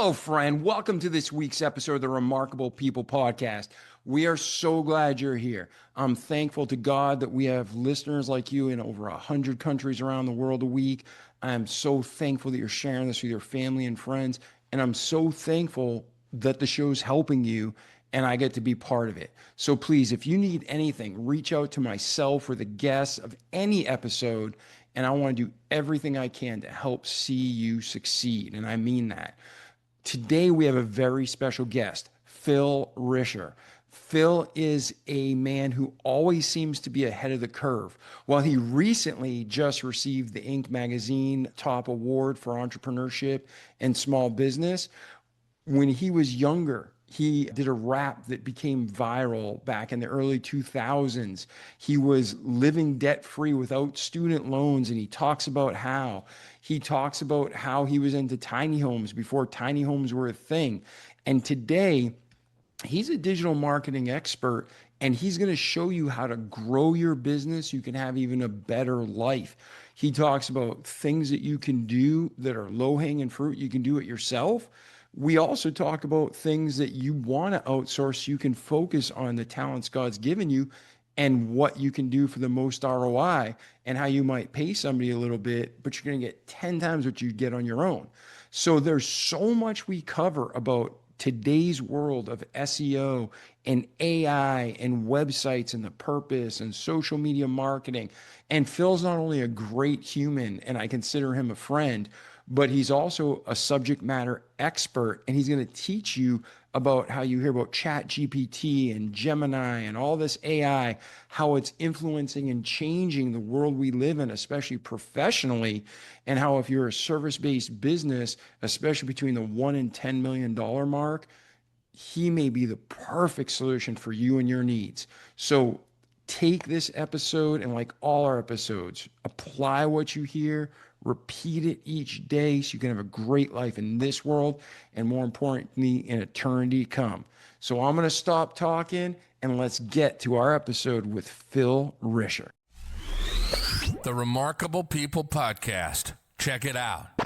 Hello, friend. Welcome to this week's episode of the Remarkable People Podcast. We are so glad you're here. I'm thankful to God that we have listeners like you in over 100 countries around the world a week. I'm so thankful that you're sharing this with your family and friends. And I'm so thankful that the show's helping you and I get to be part of it. So please, if you need anything, reach out to myself or the guests of any episode. And I want to do everything I can to help see you succeed. And I mean that. Today, we have a very special guest, Phil Risher. Phil is a man who always seems to be ahead of the curve. While he recently just received the Inc. magazine top award for entrepreneurship and small business, when he was younger, he did a rap that became viral back in the early 2000s. He was living debt-free without student loans, and he talks about how he was into tiny homes before tiny homes were a thing. And today, he's a digital marketing expert, and he's going to show you how to grow your business. You can have even a better life. He talks about things that you can do that are low-hanging fruit. You can do it yourself. We also talk about things that you want to outsource so you can focus on the talents God's given you and what you can do for the most ROI and how you might pay somebody a little bit, but you're going to get 10 times what you'd get on your own. So there's so much we cover about today's world of SEO and AI and websites and the purpose and social media marketing. And Phil's not only a great human, and I consider him a friend, but he's also a subject matter expert, and he's going to teach you about how you hear about Chat GPT and Gemini and all this AI, how it's influencing and changing the world we live in, especially professionally, and how if you're a service-based business, especially between the $1 and $10 million mark, he may be the perfect solution for you and your needs. So take this episode and, like all our episodes, apply what you hear, repeat it each day so you can have a great life in this world and, more importantly, in eternity come. So I'm going to stop talking and let's get to our episode with Phil Risher. The Remarkable People Podcast. Check it out. The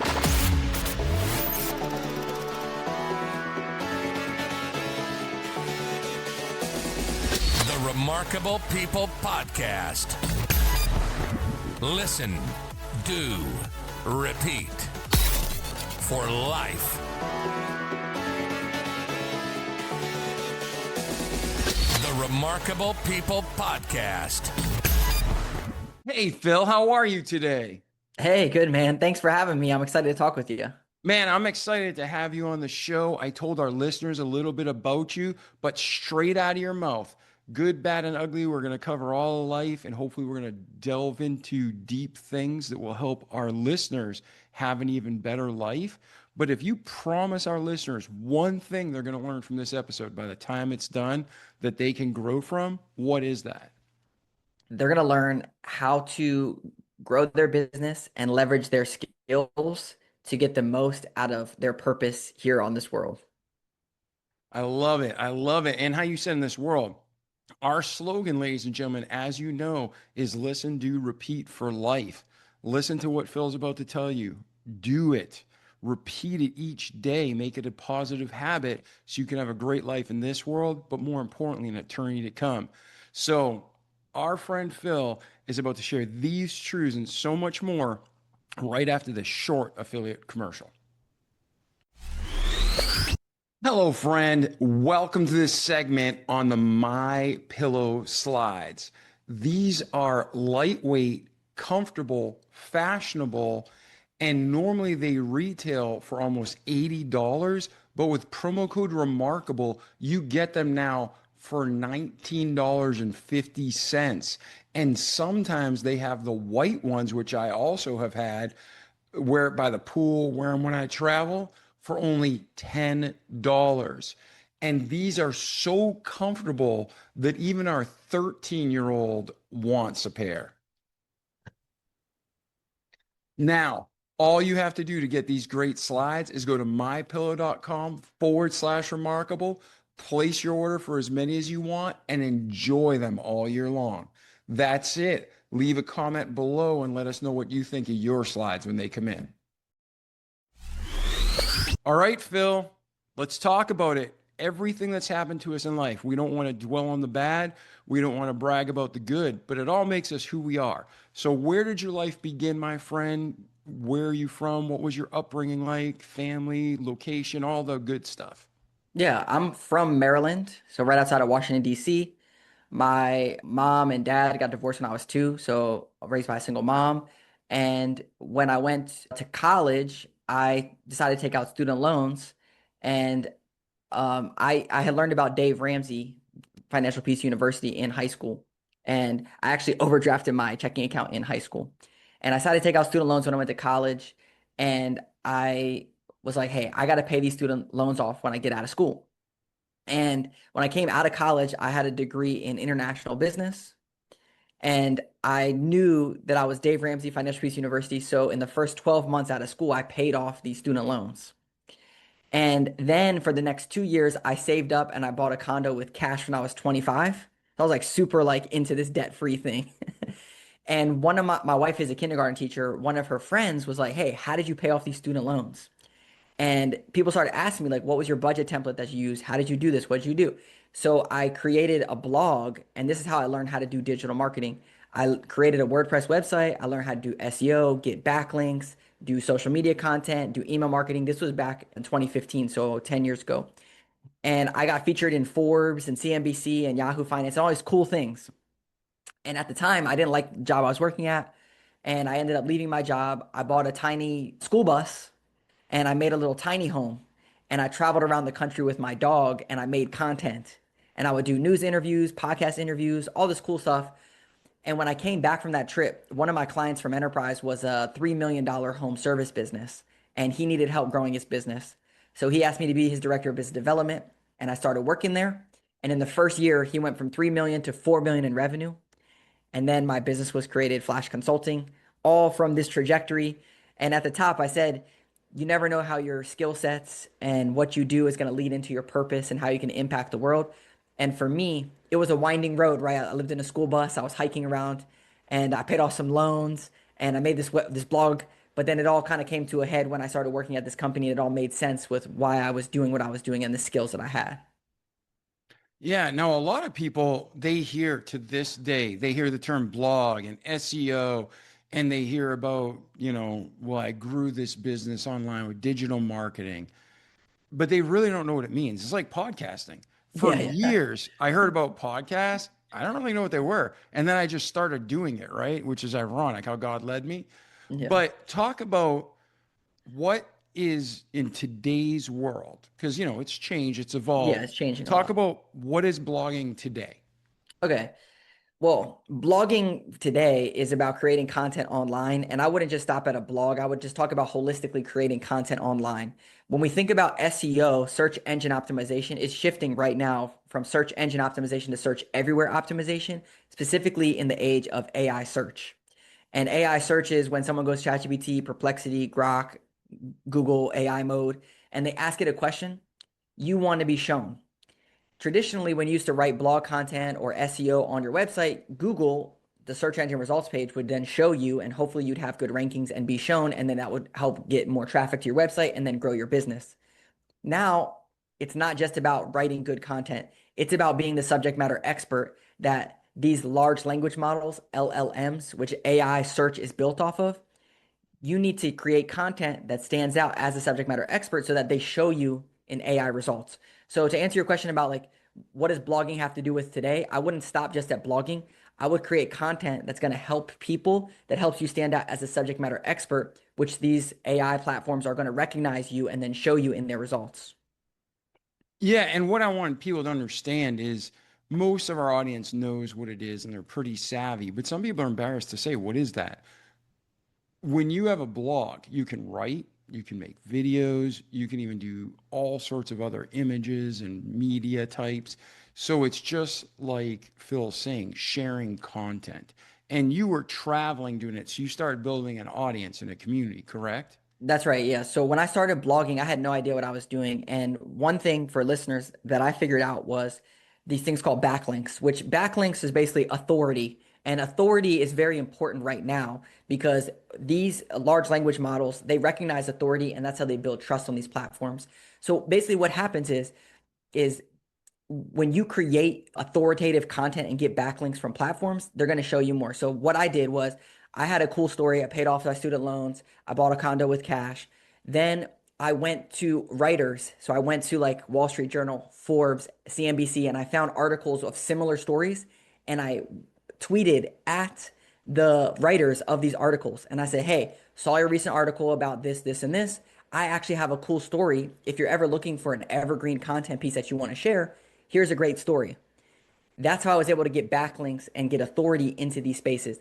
Remarkable People Podcast. Listen, do, repeat for life. The Remarkable People Podcast. Hey, Phil, how are you today? Hey, good, man. Thanks for having me. I'm excited to talk with you. Man, I'm excited to have you on the show. I told our listeners a little bit about you, but straight out of your mouth, good, bad, and ugly, we're going to cover all of life, and hopefully we're going to delve into deep things that will help our listeners have an even better life. But if you promise our listeners one thing they're going to learn from this episode by the time it's done that they can grow from, what is that? They're going to learn how to grow their business and leverage their skills to get the most out of their purpose here on this world. I love it. I love it. And how you said in this world, our slogan, ladies and gentlemen, as you know, is listen, do, repeat for life. Listen to what Phil's about to tell you. Do it. Repeat it each day. Make it a positive habit so you can have a great life in this world, but more importantly, an eternity to come. So our friend Phil is about to share these truths and so much more right after this short affiliate commercial. Hello, friend. Welcome to this segment on the My Pillow slides. These are lightweight, comfortable, fashionable, and normally they retail for almost $80, but with promo code Remarkable, you get them now for $19.50. And sometimes they have the white ones, which I also have had, wear it by the pool, wear them when I travel, for only $10. And these are so comfortable that even our 13-year-old wants a pair. Now, all you have to do to get these great slides is go to mypillow.com/remarkable, place your order for as many as you want, and enjoy them all year long. That's it. Leave a comment below and let us know what you think of your slides when they come in. All right, Phil, let's talk about it. Everything that's happened to us in life, we don't want to dwell on the bad. We don't want to brag about the good, but it all makes us who we are. So, where did your life begin, my friend? Where are you from? What was your upbringing like? Family, location, all the good stuff. Yeah, I'm from Maryland, so right outside of Washington, D.C. My mom and dad got divorced when I was 2, so I was raised by a single mom. And when I went to college, I decided to take out student loans. And I had learned about Dave Ramsey, Financial Peace University in high school. And I actually overdrafted my checking account in high school. And I decided to take out student loans when I went to college. And I was like, hey, I got to pay these student loans off when I get out of school. And when I came out of college, I had a degree in international business. And I knew that I was Dave Ramsey Financial Peace University. So in the first 12 months out of school, I paid off these student loans. And then for the next 2 years, I saved up and I bought a condo with cash when I was 25. So I was like super like into this debt-free thing. And one of my wife is a kindergarten teacher. One of her friends was like, hey, how did you pay off these student loans? And people started asking me, like, what was your budget template that you used? How did you do this? What did you do? So I created a blog, and this is how I learned how to do digital marketing. I created a WordPress website. I learned how to do SEO, get backlinks, do social media content, do email marketing. This was back in 2015, so 10 years ago. And I got featured in Forbes and CNBC and Yahoo Finance and all these cool things. And at the time, I didn't like the job I was working at. And I ended up leaving my job. I bought a tiny school bus and I made a little tiny home and I traveled around the country with my dog and I made content and I would do news interviews, podcast interviews, all this cool stuff. And when I came back from that trip, one of my clients from Enterprise was a $3 million home service business and he needed help growing his business. So he asked me to be his director of business development and I started working there. And in the first year, he went from 3 million to 4 million in revenue. And then my business was created, Flash Consulting, all from this trajectory. And at the top, I said, you never know how your skill sets and what you do is going to lead into your purpose and how you can impact the world. And for me, it was a winding road, right? I lived in a school bus, I was hiking around, and I paid off some loans, and I made this blog. But then it all kind of came to a head when I started working at this company. It all made sense with why I was doing what I was doing and the skills that I had. Yeah, now a lot of people, they hear to this day, they hear the term blog and SEO, and they hear about, well, I grew this business online with digital marketing, but they really don't know what it means. It's like podcasting. For Yeah, yeah, years, I heard about podcasts. I don't really know what they were. And then I just started doing it, right? Which is ironic how God led me. yeah, But talk about what is in today's world, because, it's changed, it's yeah. evolved. It's changing a Talk lot. about what is blogging today. Okay. Well, blogging today is about creating content online, and I wouldn't just stop at a blog. I would just talk about holistically creating content online. When we think about SEO, search engine optimization, is shifting right now from search engine optimization to search everywhere optimization, specifically in the age of AI search. And AI search is when someone goes ChatGPT, Perplexity, Grok, Google AI mode, and they ask it a question, you want to be shown. Traditionally, when you used to write blog content or SEO on your website, Google, the search engine results page, would then show you, and hopefully you'd have good rankings and be shown, and then that would help get more traffic to your website and then grow your business. Now, it's not just about writing good content, it's about being the subject matter expert that these large language models, LLMs, which AI search is built off of, you need to create content that stands out as a subject matter expert so that they show you in AI results. So to answer your question about like what does blogging have to do with today, I wouldn't stop just at blogging. I would create content that's going to help people, that helps you stand out as a subject matter expert, which these AI platforms are going to recognize you and then show you in their results. Yeah, and what I want people to understand is most of our audience knows what it is and they're pretty savvy, but some people are embarrassed to say, what is that? When you have a blog, you can write, you can make videos, you can even do all sorts of other images and media types. So it's just like Phil's saying, sharing content. And you were traveling doing it. So you started building an audience and a community, correct? That's right. Yeah. So when I started blogging, I had no idea what I was doing. And one thing for listeners that I figured out was these things called backlinks, which backlinks is basically authority. And authority is very important right now because these large language models, they recognize authority and that's how they build trust on these platforms. So basically what happens is when you create authoritative content and get backlinks from platforms, they're going to show you more. So what I did was I had a cool story. I paid off my student loans. I bought a condo with cash. Then I went to writers. So I went to like Wall Street Journal, Forbes, CNBC, and I found articles of similar stories. And I tweeted at the writers of these articles. And I said, hey, saw your recent article about this, this, and this. I actually have a cool story. If you're ever looking for an evergreen content piece that you want to share, here's a great story. That's how I was able to get backlinks and get authority into these spaces.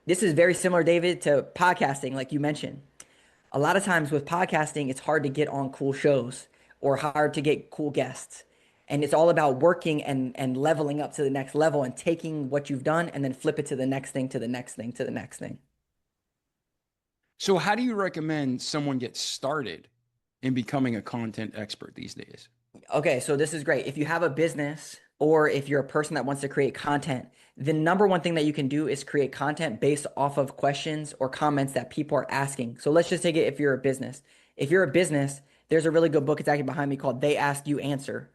This is very similar, David, to podcasting, like you mentioned. A lot of times with podcasting, it's hard to get on cool shows or hard to get cool guests. And it's all about working and leveling up to the next level and taking what you've done and then flip it to the next thing, to the next thing, to the next thing. So how do you recommend someone get started in becoming a content expert these days? Okay, so this is great. If you have a business or if you're a person that wants to create content, the number one thing that you can do is create content based off of questions or comments that people are asking. So let's just take it if you're a business. If you're a business, there's a really good book, it's actually behind me, called They Ask You Answer.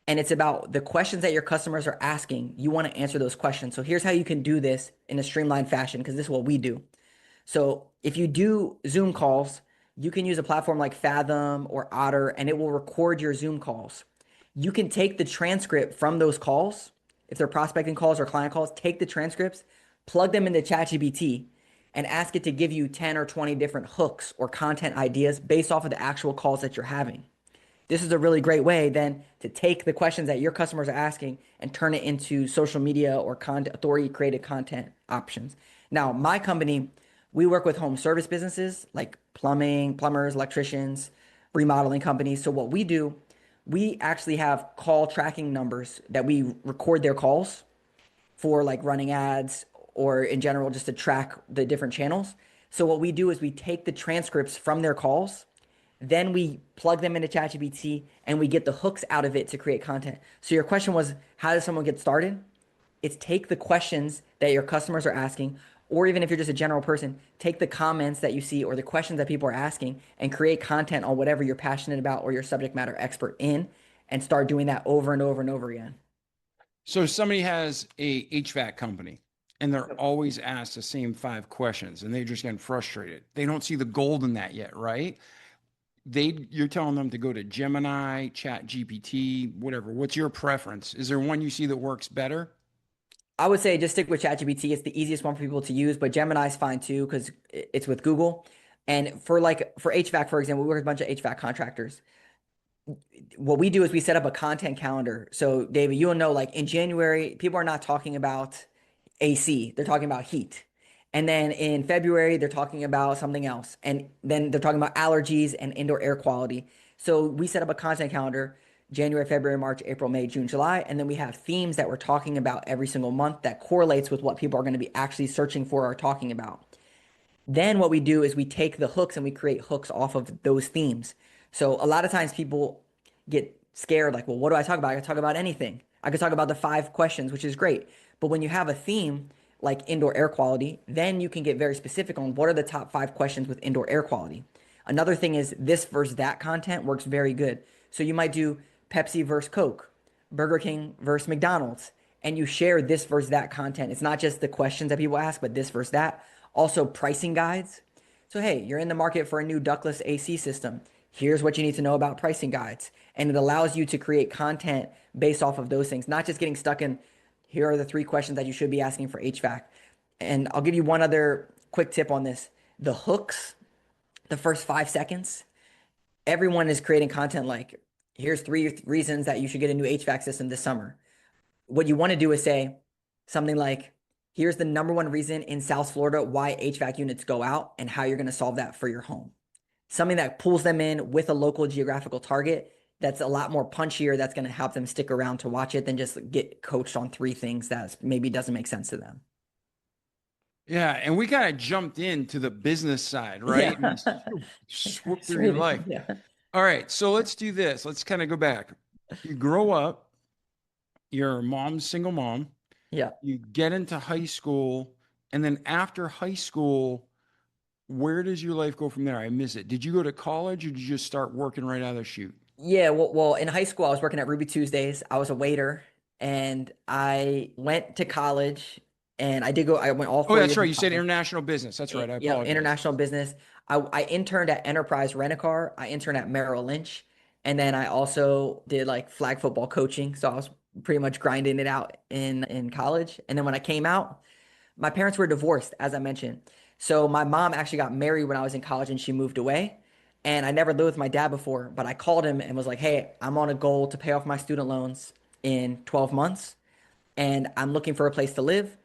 And it's about the questions that your customers are asking. You want to answer those questions. So here's how you can do this in a streamlined fashion, because this is what we do. So if you do Zoom calls, you can use a platform like Fathom or Otter, and it will record your Zoom calls. You can take the transcript from those calls, if they're prospecting calls or client calls, take the transcripts, plug them into ChatGPT, and ask it to give you 10 or 20 different hooks or content ideas based off of the actual calls that you're having. This is a really great way then to take the questions that your customers are asking and turn it into social media or content, authority created content options. Now, my company, we work with home service businesses like plumbing, plumbers, electricians, remodeling companies. So what we do, we actually have call tracking numbers that we record their calls for, like running ads or in general just to track the different channels. So what we do is we take the transcripts from their calls, then we plug them into ChatGPT and we get the hooks out of it to create content. So your question was, how does someone get started? It's take the questions that your customers are asking, or even if you're just a general person, take the comments that you see or the questions that people are asking and create content on whatever you're passionate about or your subject matter expert in, and start doing that over and over and over again. So somebody has a HVAC company and they're always asked the same 5 questions and they're just getting frustrated. They don't see the gold in that yet, right? You're telling them to go to Gemini, Chat GPT, whatever. What's your preference? Is there one you see that works better? I would say just stick with ChatGPT. It's the easiest one for people to use, but Gemini's fine too because it's with Google. And for HVAC, for example, we work with a bunch of HVAC contractors. What we do is we set up a content calendar. So David, you'll know, like in January, people are not talking about AC, they're talking about heat. And then in February, they're talking about something else. And then they're talking about allergies and indoor air quality. So we set up a content calendar: January, February, March, April, May, June, July. And then we have themes that we're talking about every single month that correlates with what people are going to be actually searching for or talking about. Then what we do is we take the hooks and we create hooks off of those themes. So a lot of times people get scared, like, well, what do I talk about? I can talk about anything. I could talk about the 5 questions, which is great. But when you have a theme like indoor air quality, then you can get very specific on what are the top 5 questions with indoor air quality. Another thing is this versus that content works very good. So you might do Pepsi versus Coke, Burger King versus McDonald's, and you share this versus that content. It's not just the questions that people ask, but this versus that. Also, pricing guides. So, hey, you're in the market for a new ductless AC system. Here's what you need to know about pricing guides. And it allows you to create content based off of those things, not just getting stuck in, here are the 3 questions that you should be asking for HVAC. And I'll give you one other quick tip on this. The hooks, the first 5 seconds, everyone is creating content like, here's 3 reasons that you should get a new HVAC system this summer. What you want to do is say something like, here's the number 1 reason in South Florida why HVAC units go out and how you're going to solve that for your home. Something that pulls them in with a local geographical target that's a lot more punchier, that's going to help them stick around to watch it than just get coached on 3 things that maybe doesn't make sense to them. Yeah, and we kind of jumped into the business side, right? Yeah. And swooped through your life. Yeah. All right, so let's do this. Let's kind of go back. You grow up, your mom's single mom. Yeah. You get into high school, and then after high school, where does your life go from there? I miss it. Did you go to college or did you just start working right out of the chute? Yeah, well, in high school, I was working at Ruby Tuesdays. I was a waiter, and I went to college, and I went all Oh, four that's years right. of You said college. international business. That's right. I Yeah, apologize. international business. I interned at Enterprise Rent-A-Car. I interned at Merrill Lynch, and then I also did like flag football coaching. So I was pretty much grinding it out in college. And then when I came out, my parents were divorced, as I mentioned. So my mom actually got married when I was in college, and she moved away. And I never lived with my dad before, but I called him and was like, "Hey, I'm on a goal to pay off my student loans in 12 months, and I'm looking for a place to live.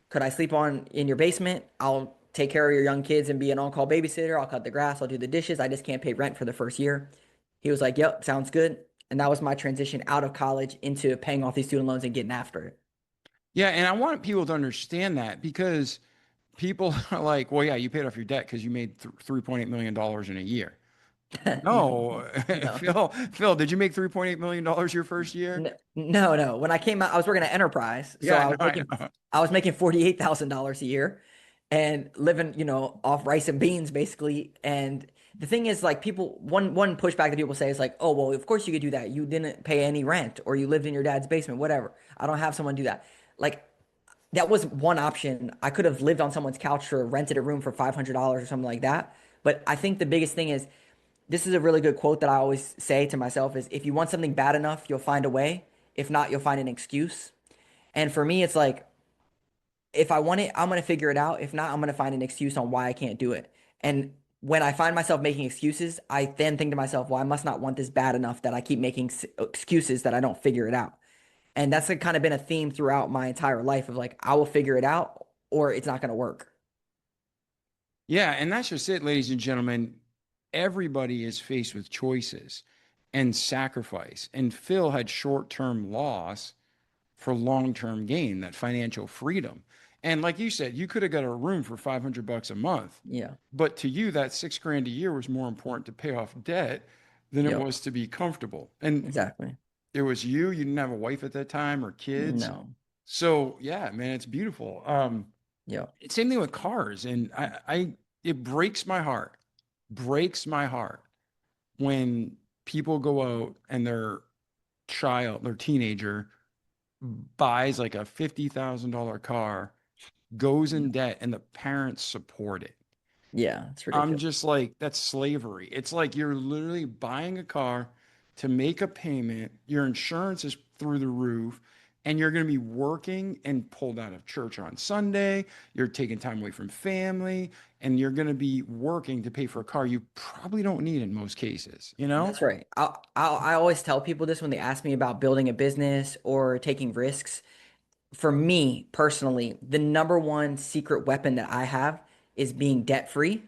Could I sleep on in your basement? I'll take care of your young kids and be an on-call babysitter. I'll cut the grass, I'll do the dishes. I just can't pay rent for the first year." He was like, "Yep, sounds good." And that was my transition out of college into paying off these student loans and getting after it. Yeah, and I want people to understand that because people are like, well, yeah, you paid off your debt because you made $3.8 million dollars in a year. No, No, no. Phil, did you make $3.8 million dollars your first year? No, no. When I came out, I was working at Enterprise, so Yeah, no, I know. I was making $48,000 a year, and living, off rice and beans basically. And the thing is, like, one pushback that people say is like, "Oh, well, of course you could do that. You didn't pay any rent, or you lived in your dad's basement, whatever." I don't have someone do that. Like, that was one option. I could have lived on someone's couch or rented a room for $500 or something like that. But I think the biggest thing is, this is a really good quote that I always say to myself is, if you want something bad enough, you'll find a way. If not, you'll find an excuse. And for me, it's like, if I want it, I'm going to figure it out. If not, I'm going to find an excuse on why I can't do it. And when I find myself making excuses, I then think to myself, well, I must not want this bad enough that I keep making excuses that I don't figure it out. And that's like kind of been a theme throughout my entire life of like, I will figure it out or it's not going to work. Yeah, and that's just it, ladies and gentlemen. Everybody is faced with choices and sacrifice. And Phil had short-term loss for long-term gain, that financial freedom. And like you said, you could have got a room for 500 bucks a month, Yeah. but to you, that 6 grand a year was more important to pay off debt than it Yep. was to be comfortable. And Exactly. it was you didn't have a wife at that time or kids. No. So yeah, man, it's beautiful. Yep. Same thing with cars. And it breaks my heart, breaks my heart when people go out and their teenager buys like a $50,000 car, goes in debt, and the parents support it. Yeah. It's I'm ridiculous. just like, that's slavery. It's like you're literally buying a car to make a payment. Your insurance is through the roof, and you're going to be working and pulled out of church on Sunday. You're taking time away from family, and you're going to be working to pay for a car you probably don't need in most cases, you know? That's right. I always tell people this when they ask me about building a business or taking risks. For me personally, the number one secret weapon that I have is being debt free.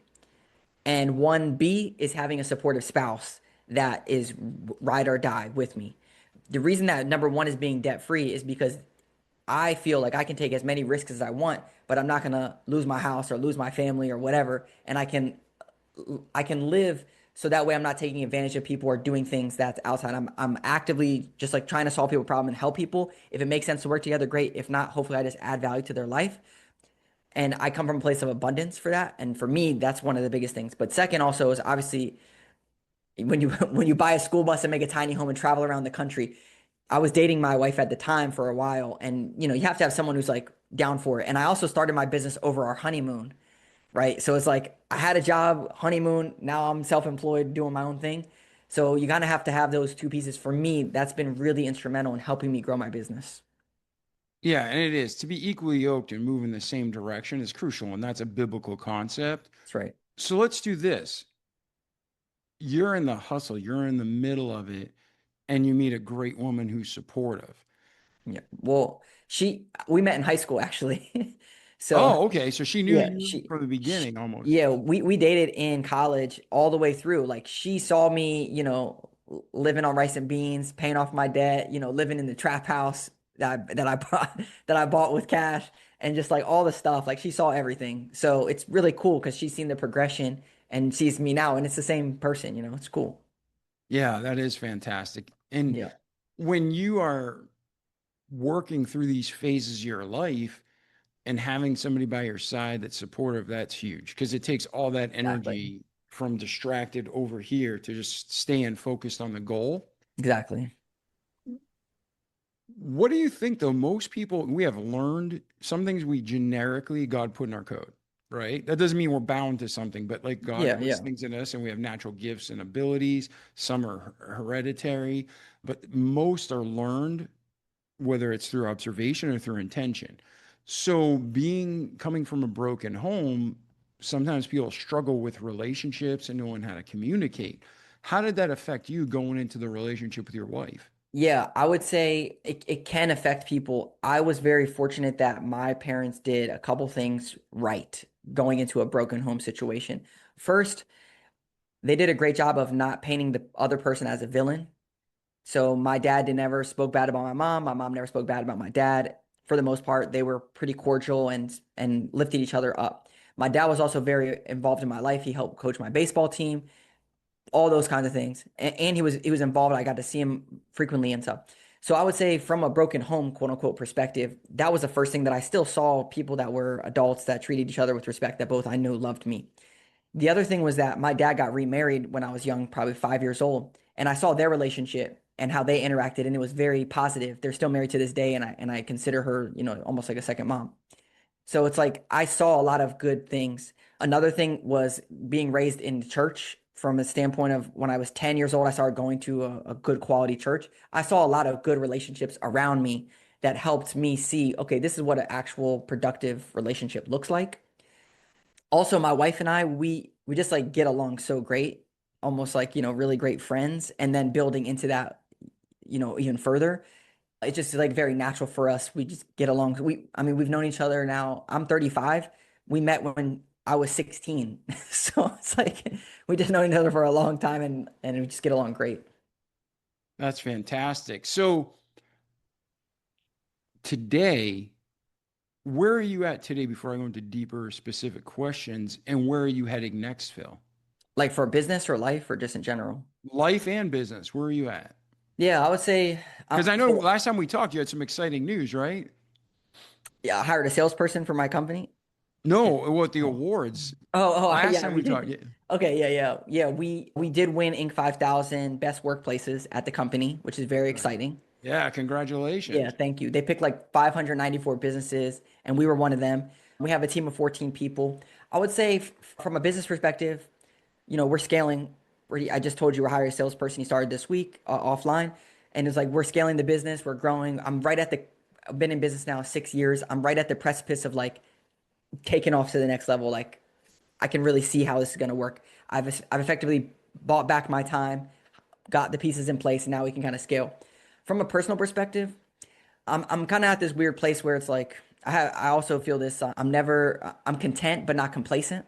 And 1B is having a supportive spouse that is ride or die with me. The reason that number one is being debt free is because I feel like I can take as many risks as I want, but I'm not gonna lose my house or lose my family or whatever. And I can live so that way I'm not taking advantage of people or doing things that's outside. I'm actively just like trying to solve people problem and help people. If it makes sense to work together, great. If not, hopefully I just add value to their life. And I come from a place of abundance for that. And for me, that's one of the biggest things. But second also is obviously when you when you buy a school bus and make a tiny home and travel around the country. I was dating my wife at the time for a while, and you have to have someone who's like down for it. And I also started my business over our honeymoon, right? So it's like I had a job, honeymoon, now I'm self-employed doing my own thing. So you kind of have to have those two pieces. For me, that's been really instrumental in helping me grow my business. Yeah, and it is. To be equally yoked and move in the same direction is crucial, and that's a biblical concept. That's right. So let's do this. You're in the hustle, you're in the middle of it, and you meet a great woman who's supportive. Yeah. Well, we met in high school actually. So Oh, okay. So she knew yeah, you from the beginning almost. yeah, we dated in college all the way through. Like she saw me, living on rice and beans, paying off my debt, living in the trap house that I bought that I bought with cash and just like all the stuff. Like she saw everything. So it's really cool because she's seen the progression and sees me now and it's the same person, it's cool. Yeah, that is fantastic. And Yeah. when you are working through these phases of your life and having somebody by your side that's supportive, that's huge because it takes all that Exactly. energy from distracted over here to just staying focused on the goal. Exactly. What do you think, though? Most people, we have learned some things we generically, God put in our code, right? That doesn't mean we're bound to something, but like God Yeah, puts yeah. things in us and we have natural gifts and abilities. Some are hereditary, but most are learned, whether it's through observation or through intention. So, coming from a broken home, sometimes people struggle with relationships and knowing how to communicate. How did that affect you going into the relationship with your wife? Yeah, I would say it can affect people. I was very fortunate that my parents did a couple things right going into a broken home situation. First, they did a great job of not painting the other person as a villain. So my dad did never spoke bad about my mom. My mom never spoke bad about my dad. For the most part, they were pretty cordial and lifted each other up. My dad was also very involved in my life. He helped coach my baseball team, all those kinds of things. And he was involved. I got to see him frequently and stuff. So I would say from a broken home, quote unquote, perspective, that was the first thing that I still saw people that were adults that treated each other with respect that both I knew loved me. The other thing was that my dad got remarried when I was young, probably 5 years old, and I saw their relationship and how they interacted, and it was very positive. They're still married to this day, and I consider her, almost like a second mom. So it's like I saw a lot of good things. Another thing was being raised in church from a standpoint of when I was 10 years old, I started going to a good quality church. I saw a lot of good relationships around me that helped me see, okay, this is what an actual productive relationship looks like. Also, my wife and I, we just like get along so great, almost like, really great friends. And then building into that, even further, it's just like very natural for us. We just get along. I mean, we've known each other now. I'm 35. We met when I was 16. So it's like we just known each other for a long time and we just get along great. That's fantastic. So, today, where are you at today before I go into deeper specific questions? And where are you heading next, Phil? Like for business or life or just in general. Life and business, where are you at? Yeah, I would say, Because I know so last time we talked, you had some exciting news, right? yeah, I hired a salesperson for my company. No, And what the oh, awards. Last yeah, time we talked, yeah. okay, yeah. We did win Inc. 5000 best workplaces at the company, which is very exciting. Yeah, Yeah, congratulations. thank you. They picked like 594 businesses, and we were one of them. We have a team of 14 people. I would say, from a business perspective, we're scaling. I just told you we're hiring a salesperson. He started this week offline, and it's like we're scaling the business. We're growing. I've been in business now 6 years. I'm right at the precipice of like taking off to the next level. Like I can really see how this is going to work. I've effectively bought back my time, got the pieces in place, and now we can kind of scale. From a personal perspective, I'm kind of at this weird place where it's like I also feel this. I'm content but not complacent,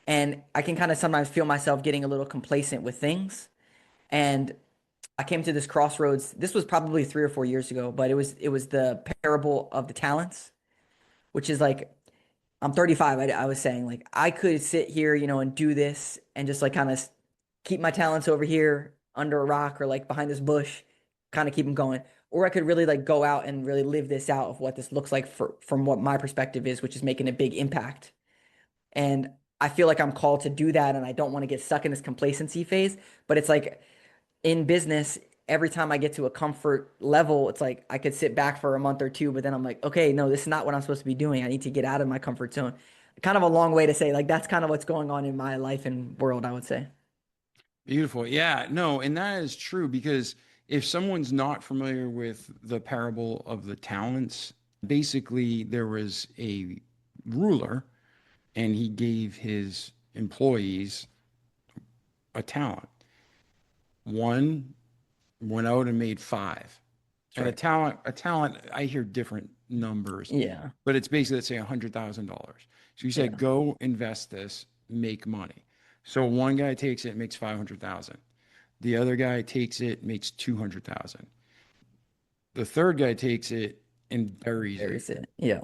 and I can kind of sometimes feel myself getting a little complacent with things. And I came to this crossroads. This was probably 3 or 4 years ago, but it was the parable of the talents, which is like I'm 35. I was saying like I could sit here, and do this and just like kind of keep my talents over here under a rock or like behind this bush, kind of keep them going. Or I could really like go out and really live this out of what this looks like from what my perspective is, which is making a big impact. And I feel like I'm called to do that, and I don't want to get stuck in this complacency phase. But it's like in business, every time I get to a comfort level, it's like I could sit back for a month or two, but then I'm like, okay, no, this is not what I'm supposed to be doing. I need to get out of my comfort zone. Kind of a long way to say, like, that's kind of what's going on in my life and world, I would say. Beautiful. Yeah, no, and that is true because if someone's not familiar with the parable of the talents, basically there was a ruler and he gave his employees a talent. One went out and made five. That's And right. a talent, I hear different numbers, Yeah. but it's basically, let's say $100,000. So you said, Yeah. go invest this, make money. So one guy takes it, makes 500,000. The other guy takes it, makes 200,000. The third guy takes it and buries There it. is it. Yeah.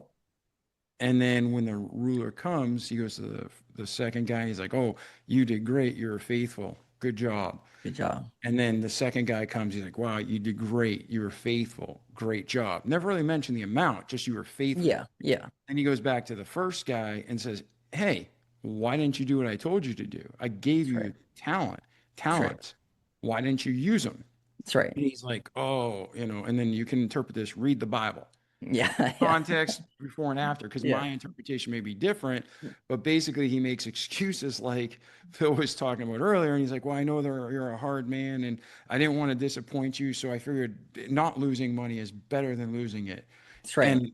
And then when the ruler comes, he goes to the second guy. He's like, "Oh, you did great. You're faithful. Good job. Good job. And then the second guy comes, he's like, wow, you did great. You were faithful. Great job. Never really mentioned the amount, just you were faithful. Yeah. Yeah. And he goes back to the first guy and says, hey, why didn't you do what I told you to do? I gave That's right. you That's right. talents. Why didn't you use them? That's right. And he's like, oh, and then you can interpret this, read the Bible. Yeah. Yeah. Context before and after, because Yeah. my interpretation may be different, but basically he makes excuses like Phil was talking about earlier. And he's like, well, I know you're a hard man and I didn't want to disappoint you. So I figured not losing money is better than losing it. That's right. And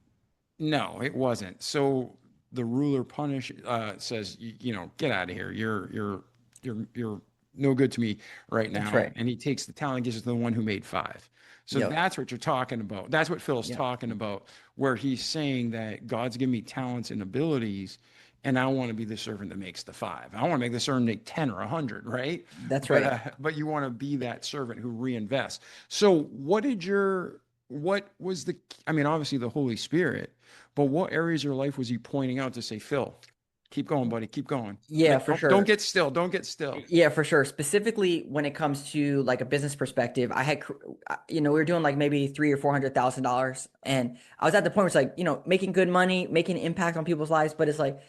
no, it wasn't. So the ruler says, get out of here. You're no good to me right That's now. right. And he takes the talent and gives it to the one who made five. So Yep. that's what you're talking about. That's what Phil's Yep. talking about, where he's saying that God's given me talents and abilities, and I want to be the servant that makes the five. I want to make the servant make 10 or 100, right? That's But right. but you want to be that servant who reinvests. So what was I mean, obviously the Holy Spirit, but what areas of your life was he pointing out to say, Phil, keep going, buddy, keep going. Yeah, for Don't sure. get still. Don't get still. Yeah, for sure. Specifically, when it comes to like a business perspective, we were doing like maybe three or $400,000, and I was at the point where it's like, making good money, making an impact on people's lives, but it's like,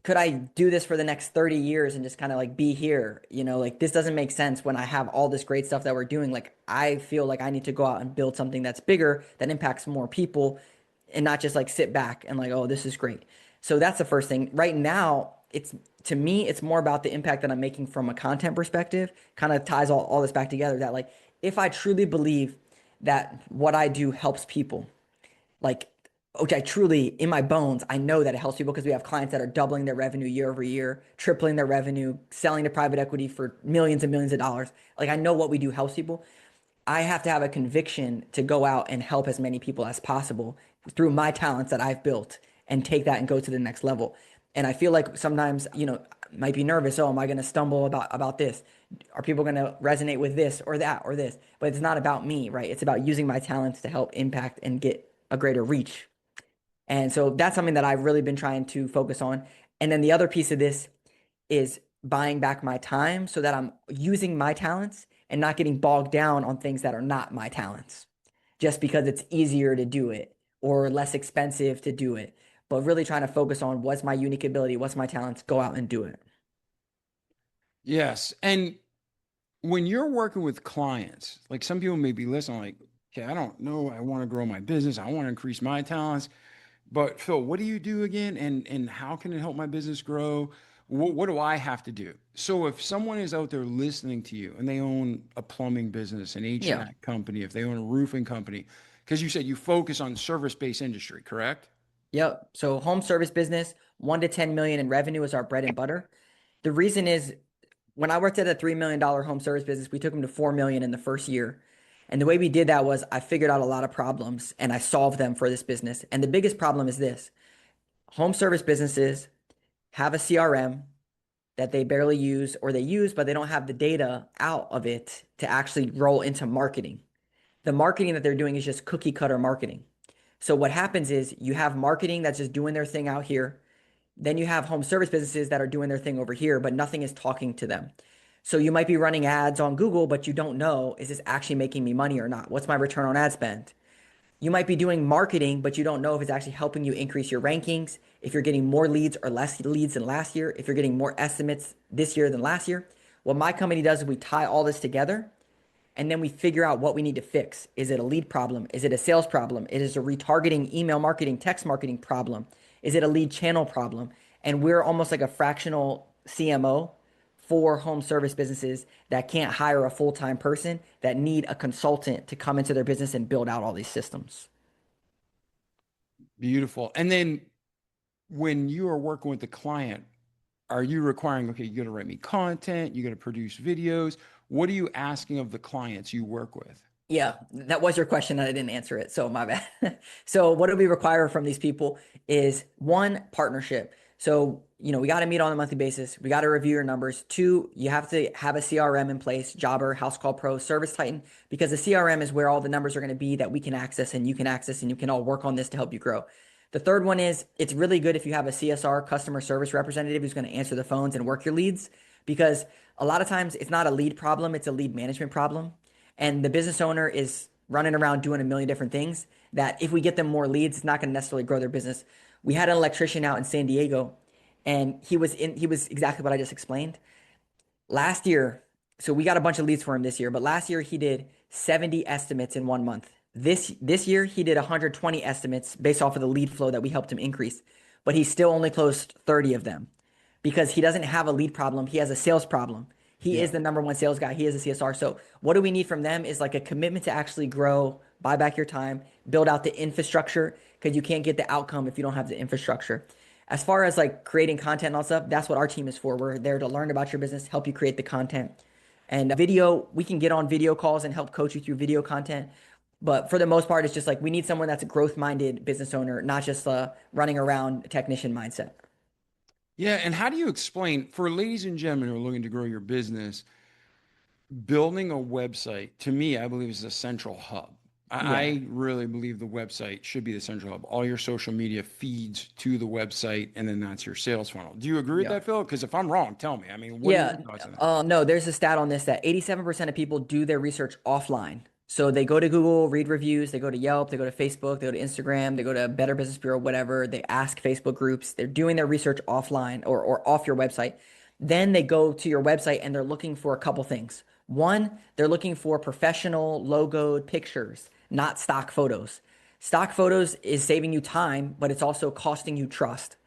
could I do this for the next 30 years and just kind of like be here? Like this doesn't make sense when I have all this great stuff that we're doing. Like I feel like I need to go out and build something that's bigger, that impacts more people, and not just like sit back and like, oh, this is great. So that's the first thing. Right now, it's to me, it's more about the impact that I'm making from a content perspective, kind of ties all this back together. That like if I truly believe that what I do helps people, like which I truly in my bones, I know that it helps people because we have clients that are doubling their revenue year over year, tripling their revenue, selling to private equity for millions and millions of dollars. Like I know what we do helps people. I have to have a conviction to go out and help as many people as possible through my talents that I've built and take that and go to the next level. And I feel like sometimes, might be nervous. Oh, am I going to stumble about this? Are people going to resonate with this or that or this? But it's not about me, right? It's about using my talents to help impact and get a greater reach. And so that's something that I've really been trying to focus on. And then the other piece of this is buying back my time so that I'm using my talents and not getting bogged down on things that are not my talents just because it's easier to do it or less expensive to do it. But really trying to focus on what's my unique ability, what's my talents, go out and do it. Yes. And when you're working with clients, like some people may be listening, like, okay, I don't know. I want to grow my business. I want to increase my talents. But Phil, what do you do again? And how can it help my business grow? What do I have to do? So if someone is out there listening to you and they own a plumbing business, an Yeah. HVAC company, if they own a roofing company, because you said you focus on service-based industry, correct? Yep. So home service business, 1 to 10 million in revenue is our bread and butter. The reason is when I worked at a $3 million home service business, we took them to 4 million in the first year. And the way we did that was I figured out a lot of problems and I solved them for this business. And the biggest problem is this: home service businesses have a CRM that they barely use or they use, but they don't have the data out of it to actually roll into marketing. The marketing that they're doing is just cookie cutter marketing. So what happens is you have marketing that's just doing their thing out here. Then you have home service businesses that are doing their thing over here, but nothing is talking to them. So you might be running ads on Google, but you don't know, is this actually making me money or not? What's my return on ad spend? You might be doing marketing, but you don't know if it's actually helping you increase your rankings, if you're getting more leads or less leads than last year, if you're getting more estimates this year than last year. What my company does is we tie all this together and then we figure out what we need to fix. Is it a lead problem? Is it a sales problem? Is it a retargeting, email marketing, text marketing problem? Is it a lead channel problem? And we're almost like a fractional CMO for home service businesses that can't hire a full-time person, that need a consultant to come into their business and build out all these systems. Beautiful. And then when you are working with the client, are you requiring, okay, you got to write me content, you got to produce videos? What are you asking of the clients you work with? Yeah, that was your question and I didn't answer it. So my bad. So what do we require from these people is one, partnership. So, we got to meet on a monthly basis. We got to review your numbers. Two, you have to have a CRM in place, Jobber, House Call Pro, Service Titan, because the CRM is where all the numbers are going to be that we can access and you can access and you can all work on this to help you grow. The third one is it's really good if you have a CSR, customer service representative, who's going to answer the phones and work your leads, because a lot of times it's not a lead problem, it's a lead management problem. And the business owner is running around doing a million different things that if we get them more leads, it's not going to necessarily grow their business. We had an electrician out in San Diego and he was exactly what I just explained. Last year, so we got a bunch of leads for him this year, but last year he did 70 estimates in 1 month. This year he did 120 estimates based off of the lead flow that we helped him increase, but he still only closed 30 of them because he doesn't have a lead problem. He has a sales problem. He Yeah. is the number one sales guy. He is a CSR. So what do we need from them is like a commitment to actually grow, buy back your time, build out the infrastructure because you can't get the outcome if you don't have the infrastructure. As far as like creating content and all stuff, that's what our team is for. We're there to learn about your business, help you create the content. And video, we can get on video calls and help coach you through video content. But for the most part, it's just like we need someone that's a growth minded business owner, not just a running around technician mindset. Yeah. And how do you explain for ladies and gentlemen who are looking to grow your business, building a website, to me, I believe is a central hub. Yeah. I really believe the website should be the central hub. All your social media feeds to the website, and then that's your sales funnel. Do you agree with Yeah. that, Phil? Because if I'm wrong, tell me. I mean, what are your Yeah, thoughts on that? no, there's a stat on this that 87% of people do their research offline. So they go to Google, read reviews, they go to Yelp, they go to Facebook, they go to Instagram, they go to Better Business Bureau, whatever. They ask Facebook groups. They're doing their research offline or off your website. Then they go to your website and they're looking for a couple things. One, they're looking for professional logoed pictures, not stock photos. Stock photos is saving you time, but it's also costing you trust.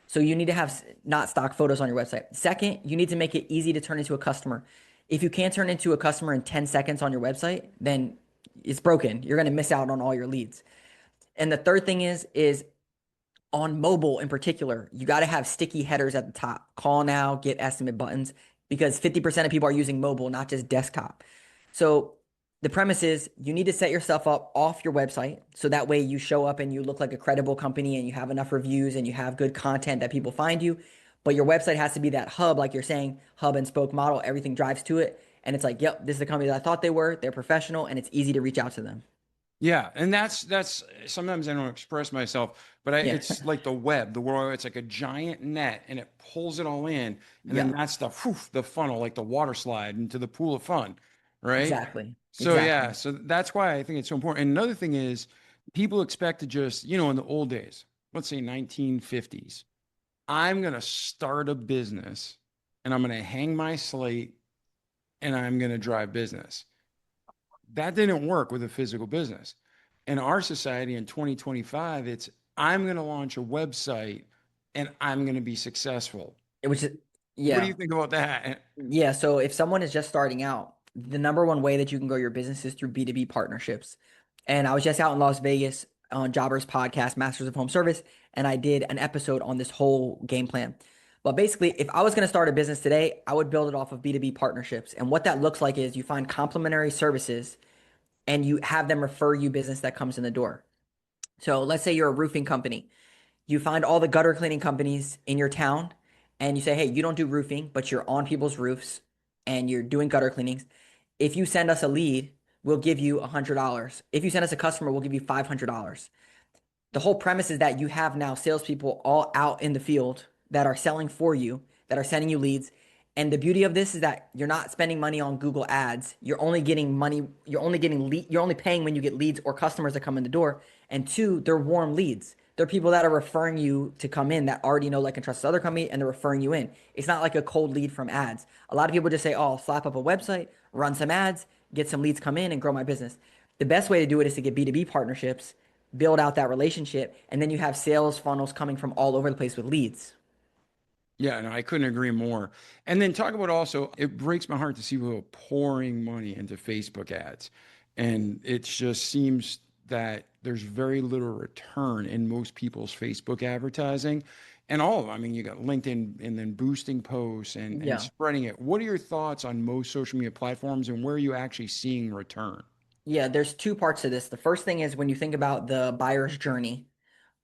So you need to have not stock photos on your website. Second, you need to make it easy to turn into a customer. If you can't turn into a customer in 10 seconds on your website, then it's broken. You're going to miss out on all your leads. And the third thing is on mobile in particular, you got to have sticky headers at the top. Call now, get estimate buttons because 50% of people are using mobile, not just desktop. So the premise is you need to set yourself up off your website so that way you show up and you look like a credible company and you have enough reviews and you have good content that people find you. But your website has to be that hub, like you're saying, hub and spoke model. Everything drives to it. And it's like, yep, this is the company that I thought they were. They're professional and it's easy to reach out to them. Yeah, and that's sometimes I don't express myself, but Yeah. it's like the web, the world. It's like a giant net, and it pulls it all in, and then Yeah. that's the funnel, like the water slide into the pool of fun, right? Exactly. So yeah, Exactly. so that's why I think it's so important. And another thing is, people expect to just, in the old days, let's say 1950s, I'm gonna start a business, and I'm gonna hang my slate, and I'm gonna drive business. That didn't work with a physical business. In our society in 2025, it's I'm going to launch a website and I'm going to be successful. Which is, What do you yeah. think about that? Yeah, so if someone is just starting out, the number one way that you can grow your business is through B2B partnerships. And I was just out in Las Vegas on Jobbers podcast, Masters of Home Service, and I did an episode on this whole game plan. But basically, if I was going to start a business today, I would build it off of B2B partnerships. And what that looks like is you find complementary services and you have them refer you business that comes in the door. So let's say you're a roofing company. You find all the gutter cleaning companies in your town and you say, hey, you don't do roofing, but you're on people's roofs and you're doing gutter cleanings. If you send us a lead, we'll give you $100. If you send us a customer, we'll give you $500. The whole premise is that you have now salespeople all out in the field that are selling for you, that are sending you leads. And the beauty of this is that you're not spending money on Google ads. You're only getting money, you're only paying when you get leads or customers that come in the door. And two, they're warm leads. They're people that are referring you to come in that already know, like, and trust this other company, and they're referring you in. It's not like a cold lead from ads. A lot of people just say, oh, I'll slap up a website, run some ads, get some leads come in, and grow my business. The best way to do it is to get B2B partnerships, build out that relationship, and then you have sales funnels coming from all over the place with leads. Yeah, no, I couldn't agree more. And then talk about also, it breaks my heart to see people pouring money into Facebook ads. And it just seems that there's very little return in most people's Facebook advertising. And all of them, I mean, you got LinkedIn and then boosting posts and Yeah. spreading it. What are your thoughts on most social media platforms and where are you actually seeing return? Yeah, there's two parts to this. The first thing is when you think about the buyer's journey,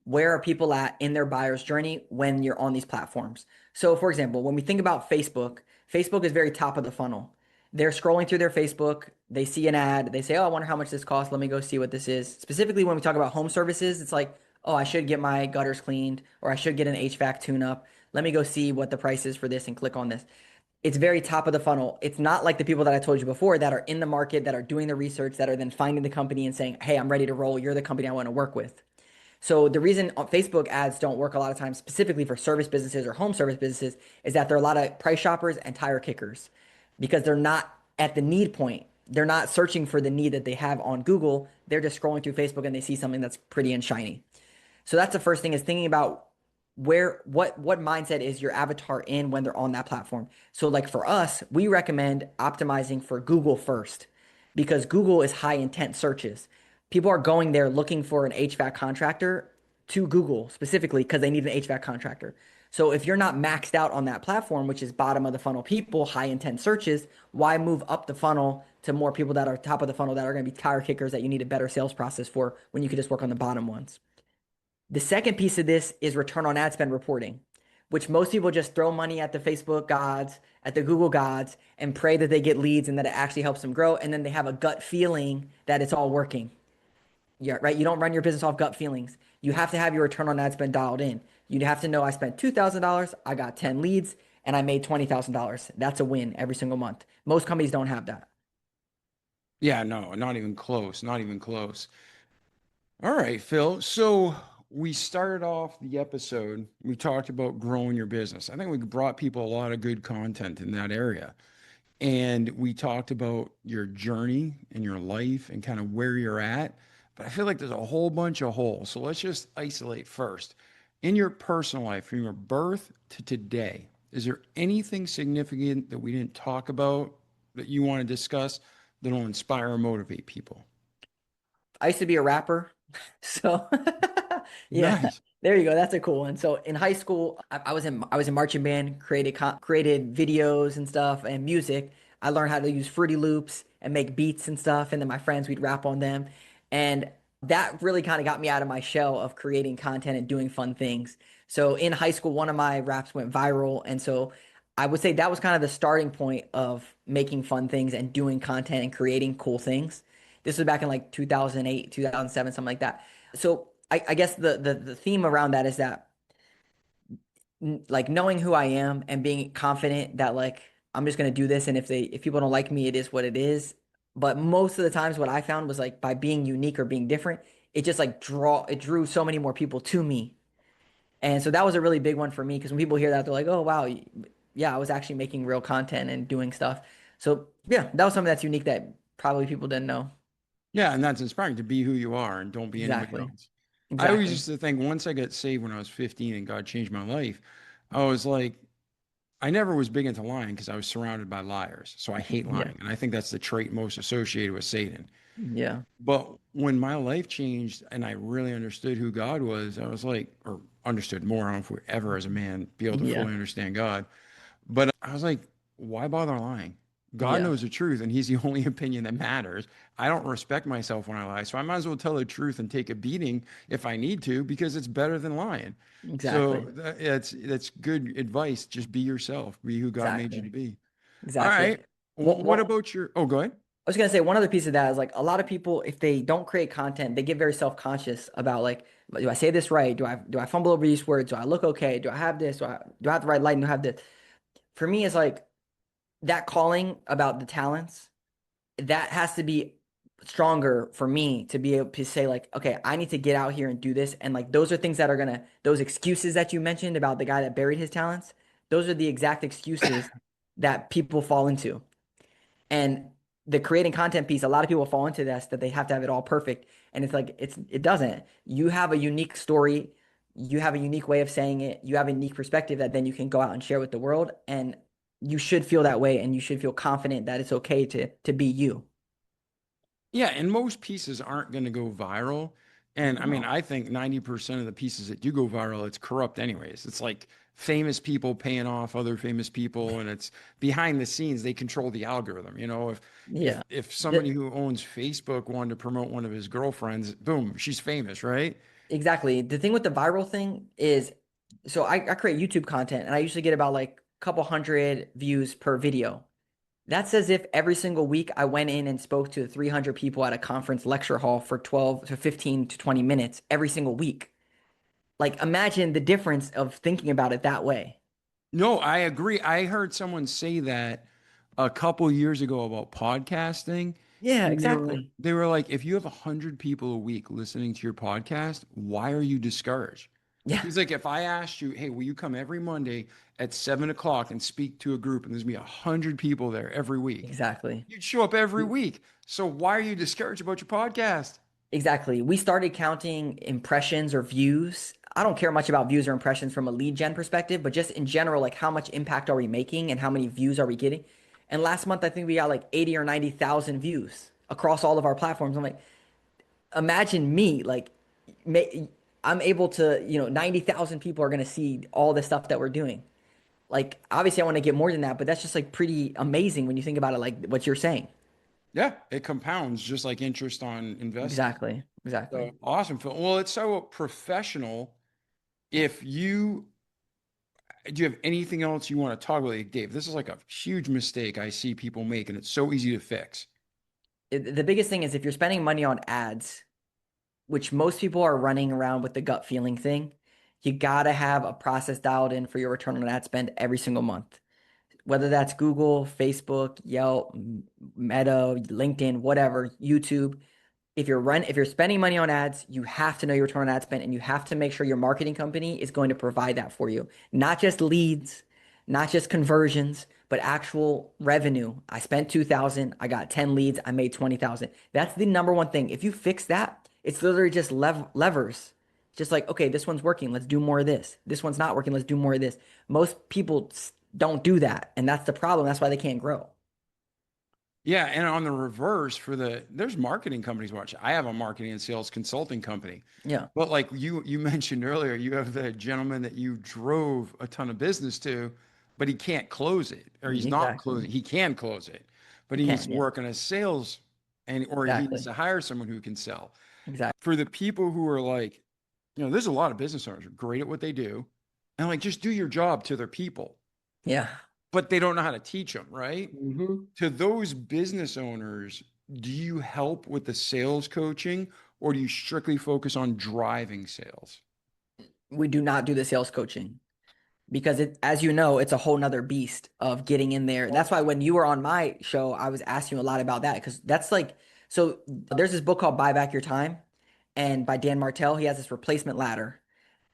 where are people at in their buyer's journey when you're on these platforms? So, for example, when we think about Facebook, Facebook is very top of the funnel. They're scrolling through their Facebook, they see an ad, they say, oh, I wonder how much this costs. Let me go see what this is. Specifically, when we talk about home services, it's like, oh, I should get my gutters cleaned or I should get an HVAC tune up. Let me go see what the price is for this and click on this. It's very top of the funnel. It's not like the people that I told you before that are in the market, that are doing the research, that are then finding the company and saying, hey, I'm ready to roll. You're the company I want to work with. So the reason Facebook ads don't work a lot of times, specifically for service businesses or home service businesses, is that there are a lot of price shoppers and tire kickers because they're not at the need point. They're not searching for the need that they have on Google. They're just scrolling through Facebook and they see something that's pretty and shiny. So that's the first thing, is thinking about what mindset is your avatar in when they're on that platform. So like for us, we recommend optimizing for Google first because Google is high intent searches. People are going there looking for an HVAC contractor to Google specifically because they need an HVAC contractor. So if you're not maxed out on that platform, which is bottom of the funnel people, high intent searches, why move up the funnel to more people that are top of the funnel that are going to be tire kickers that you need a better sales process for when you could just work on the bottom ones? The second piece of this is return on ad spend reporting, which most people just throw money at the Facebook gods, at the Google gods, and pray that they get leads and that it actually helps them grow. And then they have a gut feeling that it's all working. Yeah, right. You don't run your business off gut feelings. You have to have your return on ad spend dialed in. You have to know I spent $2,000, I got 10 leads, and I made $20,000. That's a win every single month. Most companies don't have that. Yeah, no, not even close. Not even close. All right, Phil. So we started off the episode, we talked about growing your business. I think we brought people a lot of good content in that area. And we talked about your journey and your life and kind of where you're at. But I feel like there's a whole bunch of holes. So let's just isolate first. In your personal life, from your birth to today, is there anything significant that we didn't talk about that you want to discuss that will inspire or motivate people? I used to be a rapper. So yeah, Nice. there you go. That's a cool one. So in high school, I was in marching band, created videos and stuff and music. I learned how to use Fruity Loops and make beats and stuff. And then my friends, we'd rap on them. And that really kind of got me out of my shell of creating content and doing fun things. So in high school, one of my raps went viral. And so I would say that was kind of the starting point of making fun things and doing content and creating cool things. This was back in like 2008, 2007, something like that. So I guess the theme around that is that like knowing who I am and being confident that like I'm just gonna do this, and if people don't like me, it is what it is. But most of the times what I found was like by being unique or being different, it just like it drew so many more people to me. And so that was a really big one for me because when people hear that, they're like, oh wow, yeah, I was actually making real content and doing stuff. So yeah, that was something that's unique that probably people didn't know. Yeah, and that's inspiring to be who you are and don't be anybody Exactly. else. I always Exactly. used to think once I got saved when I was 15 and God changed my life, I was like, I never was big into lying because I was surrounded by liars. So I hate Yeah. lying. And I think that's the trait most associated with Satan. Yeah. But when my life changed and I really understood who God was, I was like, or understood more. I don't know if we ever as a man be able to Yeah. fully understand God. But I was like, why bother lying? God Yeah. knows the truth, and He's the only opinion that matters. I don't respect myself when I lie, so I might as well tell the truth and take a beating if I need to, because it's better than lying. So Exactly. that's good advice. Just be yourself. Be who God made you to Exactly. be. All Exactly. right. What, What what about your? Oh, go ahead. I was gonna say, one other piece of that is like a lot of people, if they don't create content, they get very self-conscious about like, do I say this right? Do I fumble over these words? Do I look okay? Do I have this? Do I have the right lighting? Do I have this? For me, it's like that calling about the talents, that has to be stronger for me to be able to say like, okay, I need to get out here and do this. And like those are things that are gonna, those excuses that you mentioned about the guy that buried his talents, those are the exact excuses that people fall into. And the creating content piece, a lot of people fall into this, that they have to have it all perfect. And it's like it doesn't. You have a unique story, you have a unique way of saying it, you have a unique perspective that then you can go out and share with the world. And you should feel that way and you should feel confident that it's okay to be you. Yeah, and most pieces aren't going to go viral. And I mean, No. I think 90% of the pieces that do go viral, it's corrupt anyways. It's like famous people paying off other famous people, and it's behind the scenes, they control the algorithm. You know, Yeah. if somebody The, who owns Facebook wanted to promote one of his girlfriends, boom, she's famous, right? exactly. The thing with the viral thing is, so I create YouTube content and I usually get about like a couple hundred views per video. That's as if every single week I went in and spoke to 300 people at a conference lecture hall for 12 to 15 to 20 minutes every single week. Like, imagine the difference of thinking about it that way. No, I agree. I heard someone say that a couple years ago about podcasting. Yeah, And exactly. they were like, if you have 100 people a week listening to your podcast, why are you discouraged? Yeah, He's like, if I asked you, hey, will you come every Monday at 7 o'clock and speak to a group, and there's gonna be 100 people there every week, exactly. you'd show up every week. So why are you discouraged about your podcast? Exactly. We started counting impressions or views. I don't care much about views or impressions from a lead gen perspective, but just in general, like how much impact are we making and how many views are we getting? And last month, I think we got like 80 or 90,000 views across all of our platforms. I'm like, imagine me, like, ma I'm able to, 90,000 people are going to see all the stuff that we're doing. Like, obviously, I want to get more than that, but that's just like pretty amazing when you think about it, like what you're saying. Yeah, it compounds just like interest on investing. Exactly. So Exactly. awesome, Phil. Well, it's so professional. If you Do you have anything else you want to talk about, like, Dave? This is like a huge mistake I see people make, and it's so easy to fix. The biggest thing is if you're spending money on ads, which most people are running around with the gut feeling thing, you gotta have a process dialed in for your return on ad spend every single month. Whether that's Google, Facebook, Yelp, Meta, LinkedIn, whatever, YouTube. If you're spending money on ads, you have to know your return on ad spend and you have to make sure your marketing company is going to provide that for you. Not just leads, not just conversions, but actual revenue. I spent 2,000, I got 10 leads, I made 20,000. That's the number one thing. If you fix that, it's literally just levers. Just like, okay, this one's working, let's do more of this. This one's not working, let's do more of this. Most people don't do that, and that's the problem. That's why they can't grow. Yeah, and on the reverse, there's marketing companies watching. I have a marketing and sales consulting company, Yeah, but like you mentioned earlier, you have the gentleman that you drove a ton of business to, but he can't close it, or he's not exactly. closing. He can close it, but You he needs can, to yeah, work on his sales, and or he needs exactly. to hire someone who can sell. Exactly. For the people who are like, there's a lot of business owners who are great at what they do, and like just do your job to their people, Yeah. but they don't know how to teach them, right? Hmm. To those business owners, do you help with the sales coaching, or do you strictly focus on driving sales? We do not do the sales coaching because as you know, it's a whole nother beast of getting in there. That's why when you were on my show, I was asking you a lot about that because that's like, so there's this book called Buy Back Your Time and by Dan Martell, he has this replacement ladder.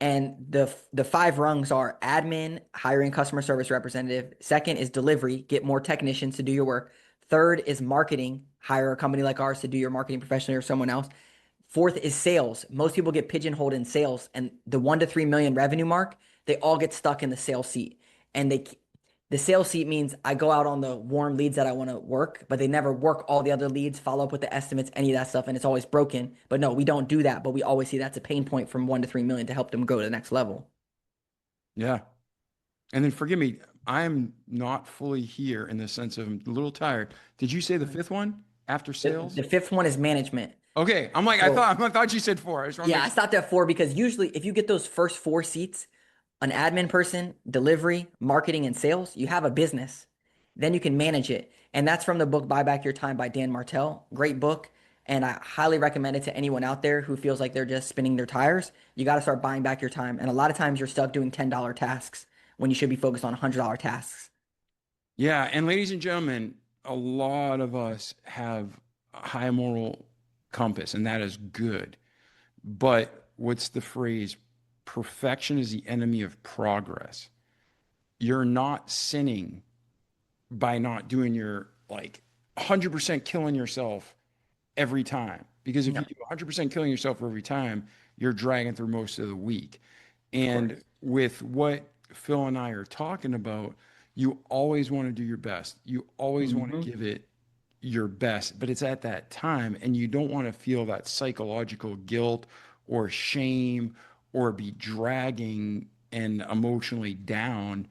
And the five rungs are admin, hiring customer service representative. Second is delivery, get more technicians to do your work. Third is marketing, hire a company like ours to do your marketing professionally or someone else. Fourth is sales. Most people get pigeonholed in sales, and the 1 to 3 million revenue mark, they all get stuck in the sales seat. And the sales seat means I go out on the warm leads that I want to work, but they never work all the other leads, follow up with the estimates, any of that stuff, and it's always broken. But no, we don't do that. But we always see that's a pain point from 1 to 3 million to help them go to the next level. Yeah. And then forgive me, I'm not fully here in the sense of I'm a little tired. Did you say the fifth one after The sales? fifth one is management. Okay. I'm like, So I thought you said four. I just want to yeah, make I sure. stopped at four because usually if you get those first four seats, an admin person, delivery, marketing, and sales, you have a business. Then you can manage it. And that's from the book Buy Back Your Time by Dan Martell. Great book. And I highly recommend it to anyone out there who feels like they're just spinning their tires. You got to start buying back your time. And a lot of times you're stuck doing $10 tasks when you should be focused on $100 tasks. Yeah. And ladies and gentlemen, a lot of us have a high moral compass, and that is good. But what's the phrase? Perfection is the enemy of progress. You're not sinning by not doing your like 100% killing yourself every time. Because if No, you do 100% killing yourself every time, you're dragging through most of the week. of And course. with what Phil and I are talking about, you always want to do your best. You always want to Hmm. give it your best, but it's at that time, and you don't want to feel that psychological guilt or shame or be dragging and emotionally down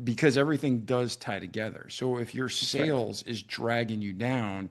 because everything does tie together. So if your That's right. sales is dragging you down,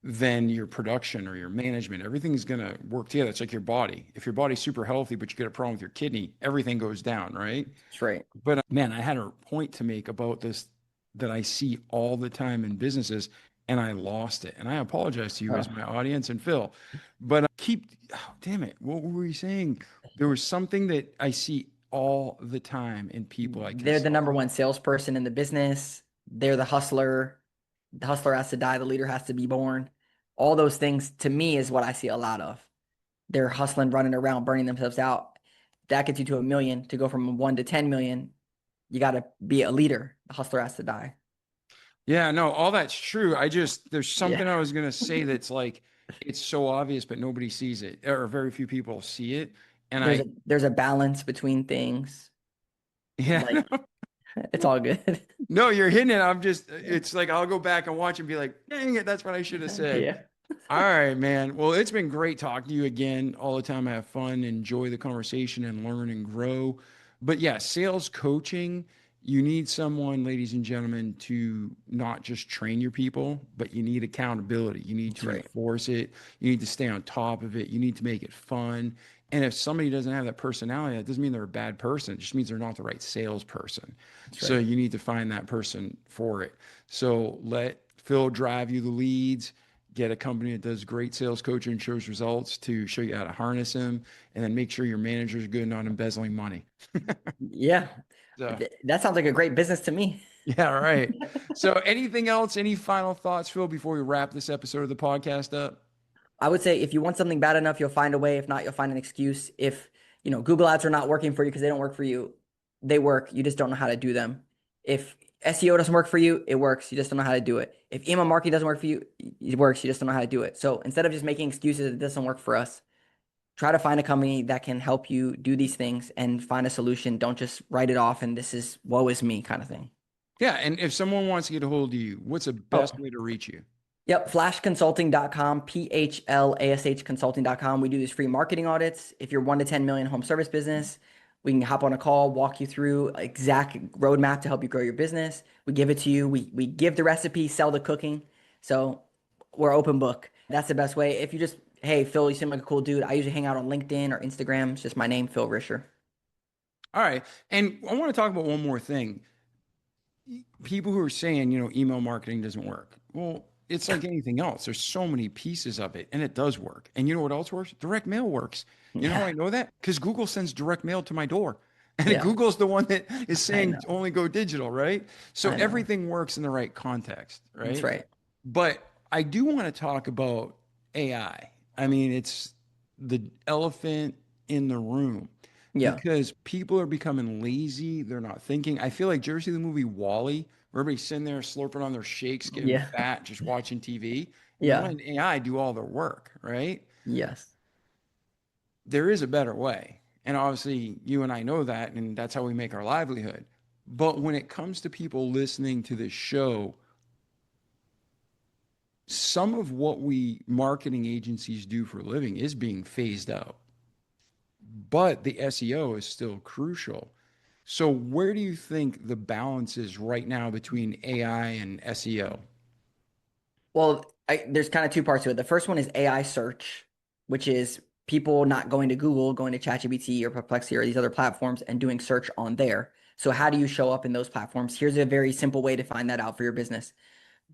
then your production or your management, everything's going to work together. It's like your body. If your body's super healthy, but you get a problem with your kidney, everything goes down, right? That's right. But man, I had a point to make about this that I see all the time in businesses, and I lost it. And I apologize to you Uh, as my audience and Phil, but oh, damn it. What were we saying? There was something that I see all the time in people I They're the consult. number one salesperson in the business. They're the hustler. The hustler has to die. The leader has to be born. All those things to me is what I see a lot of. They're hustling, running around, burning themselves out. That gets you to a million. To go from 1 to 10 million, you got to be a leader. The hustler has to die. Yeah, no, all that's true. There's Yeah. something I was going to say that's like, it's so obvious, but nobody sees it, or very few people see it. And There's a balance between things. yeah, Like it's all good. no, you're hitting it. It's like, I'll go back and watch and be like, dang it, that's what I should have said. Yeah. All right, man. Well, it's been great talking to you again. All the time, I have fun, enjoy the conversation, and learn and grow. But yeah, sales coaching, you need someone, ladies and gentlemen, to not just train your people, but you need accountability. You need That's to right. enforce it. You need to stay on top of it. You need to make it fun. And if somebody doesn't have that personality, that doesn't mean they're a bad person. It just means they're not the right salesperson. That's So right. you need to find that person for it. So let Phil drive you the leads. Get a company that does great sales coaching and shows results to show you how to harness him, and then make sure your manager's good, not embezzling money. Yeah. So, That sounds like a great business to me. yeah, right. So, anything else? Any final thoughts, Phil, before we wrap this episode of the podcast up? I would say if you want something bad enough, you'll find a way. If not, you'll find an excuse. If, Google ads are not working for you because they don't work for you, they work. You just don't know how to do them. If SEO doesn't work for you, it works. You just don't know how to do it. If email marketing doesn't work for you, it works. You just don't know how to do it. So instead of just making excuses, it doesn't work for us. Try to find a company that can help you do these things and find a solution. Don't just write it off and this is woe is me kind of thing. Yeah, and if someone wants to get a hold of you, what's the Oh, best way to reach you? yep, flashconsulting.com, PHLASH consulting.com. We do these free marketing audits. If you're 1 to 10 million home service business, we can hop on a call, walk you through exact roadmap to help you grow your business. We give it to you. We give the recipe, sell the cooking. So we're open book. That's the best way. If you just, hey, Phil, you seem like a cool dude. I usually hang out on LinkedIn or Instagram. It's just my name, Phil Risher. All right. And I want to talk about one more thing. People who are saying, email marketing doesn't work. Well, it's like anything else. There's so many pieces of it, and it does work. And you know what else works? Direct mail works. You know how Yeah. I know that? Because Google sends direct mail to my door. And Yeah. Google's the one that is I saying know. only go digital, right? So I know. everything works in the right context, That's right? right. But I do want to talk about AI. I mean, it's the elephant in the room Yeah. because people are becoming lazy. They're not thinking. I feel like, did you ever see the movie Wall-E, where everybody's sitting there slurping on their shakes, getting Yeah. fat, just watching TV? They're Yeah. letting AI do all their work, right? Yes. There is a better way. And obviously, you and I know that, and that's how we make our livelihood. But when it comes to people listening to this show, some of what we marketing agencies do for a living is being phased out, but the SEO is still crucial. So, where do you think the balance is right now between AI and SEO? Well, there's kind of two parts to it. The first one is AI search, which is people not going to Google, going to ChatGPT or Perplexity or these other platforms and doing search on there. So how do you show up in those platforms? Here's a very simple way to find that out for your business.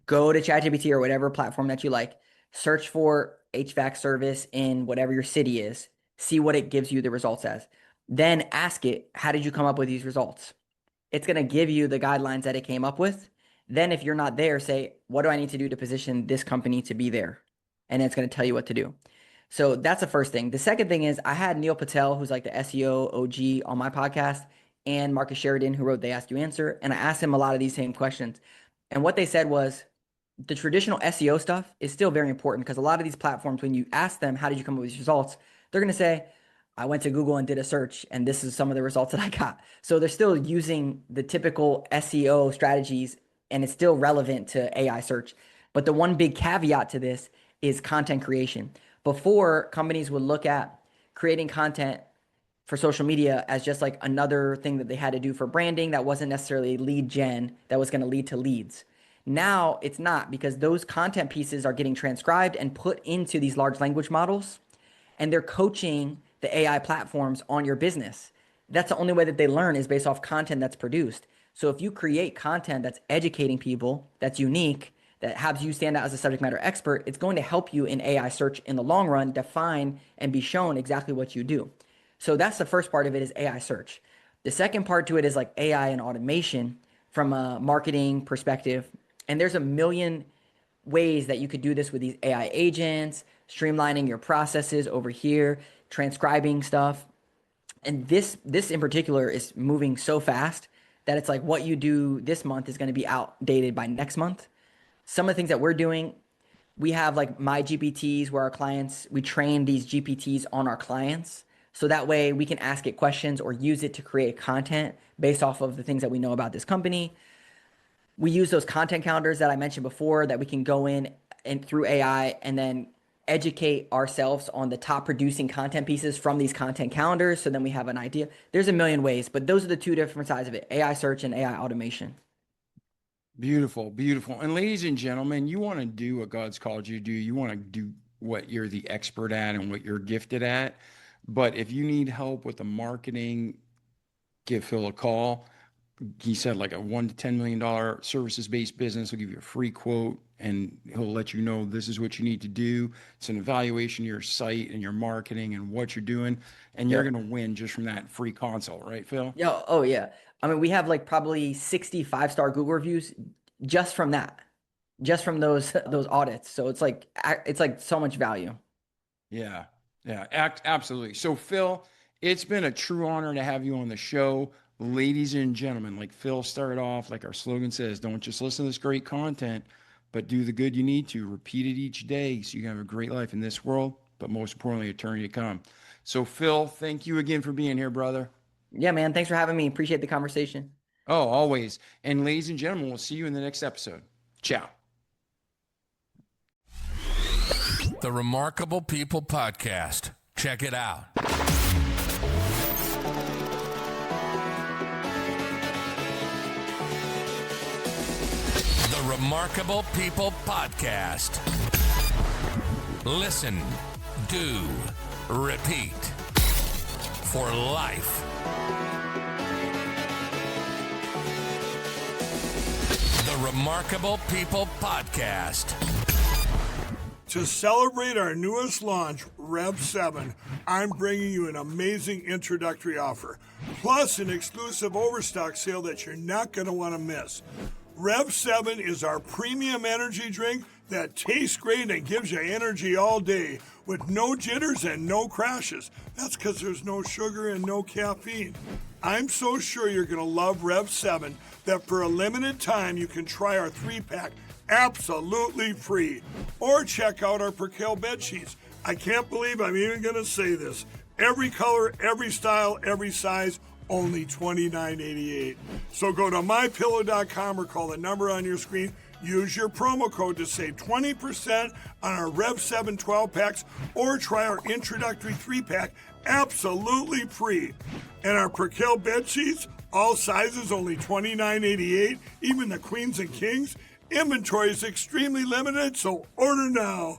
Go to ChatGPT or whatever platform that you like, search for HVAC service in whatever your city is, see what it gives you the results as. Then ask it, how did you come up with these results? It's going to give you the guidelines that it came up with. Then if you're not there, say, what do I need to do to position this company to be there? And it's going to tell you what to do. So that's the first thing. The second thing is I had Neil Patel, who's like the SEO OG on my podcast, and Marcus Sheridan, who wrote They Ask You Answer. And I asked him a lot of these same questions. And what they said was the traditional SEO stuff is still very important because a lot of these platforms, when you ask them, how did you come up with these results? They're going to say, I went to Google and did a search, and this is some of the results that I got. So they're still using the typical SEO strategies, and it's still relevant to AI search. But the one big caveat to this is content creation. Before, companies would look at creating content for social media as just like another thing that they had to do for branding that wasn't necessarily lead gen that was going to lead to leads. Now it's not because those content pieces are getting transcribed and put into these large language models and they're coaching the AI platforms on your business. That's the only way that they learn is based off content that's produced. So if you create content that's educating people, that's unique, that helps you stand out as a subject matter expert, it's going to help you in AI search in the long run define and be shown exactly what you do. So that's the first part of it is AI search. The second part to it is like AI and automation from a marketing perspective. And there's a million ways that you could do this with these AI agents, streamlining your processes over here, transcribing stuff. And this in particular is moving so fast that it's like what you do this month is going to be outdated by next month. Some of the things that we're doing, we have like my GPTs where our clients, we train these GPTs on our clients. So that way we can ask it questions or use it to create content based off of the things that we know about this company. We use those content calendars that I mentioned before that we can go in and through AI and then educate ourselves on the top producing content pieces from these content calendars. So then we have an idea. There's a million ways, but those are the two different sides of it: AI search and AI automation. Beautiful, beautiful. And ladies and gentlemen, you want to do what God's called you to do. You want to do what you're the expert at and what you're gifted at. But if you need help with the marketing, give Phil a call. He said like a $1 to $10 million services-based business will give you a free quote, and he'll let you know this is what you need to do. It's an evaluation of your site and your marketing and what you're doing, and you're Yep. going to win just from that free consult, right, Phil? Yeah. Oh yeah. I mean, we have like probably 65-star Google reviews just from that, just from those audits. So it's like so much value. Yeah, yeah, absolutely. So, Phil, it's been a true honor to have you on the show. Ladies and gentlemen, like Phil started off, like our slogan says, don't just listen to this great content, but do the good you need to. Repeat it each day so you can have a great life in this world, but most importantly, eternity to come. So, Phil, thank you again for being here, brother. Yeah, man. Thanks for having me. Appreciate the conversation. Oh, always. And ladies and gentlemen, we'll see you in the next episode. Ciao. The Remarkable People Podcast. Check it out. The Remarkable People Podcast. Listen, do, repeat. For life. The Remarkable People Podcast. To celebrate our newest launch, Rev 7, I'm bringing you an amazing introductory offer, plus an exclusive overstock sale that you're not going to want to miss. Rev 7 is our premium energy drink that tastes great and gives you energy all day with no jitters and no crashes. That's because there's no sugar and no caffeine. I'm so sure you're going to love Rev 7 that for a limited time you can try our 3-pack absolutely free. Or check out our Percale bed sheets. I can't believe I'm even going to say this. Every color, every style, every size, only $29.88. So go to mypillow.com or call the number on your screen. Use your promo code to save 20% on our Rev 7 12-packs or try our introductory 3-pack absolutely free. And our Percale bed sheets, all sizes only $29.88, even the queens and kings. Inventory is extremely limited, so order now.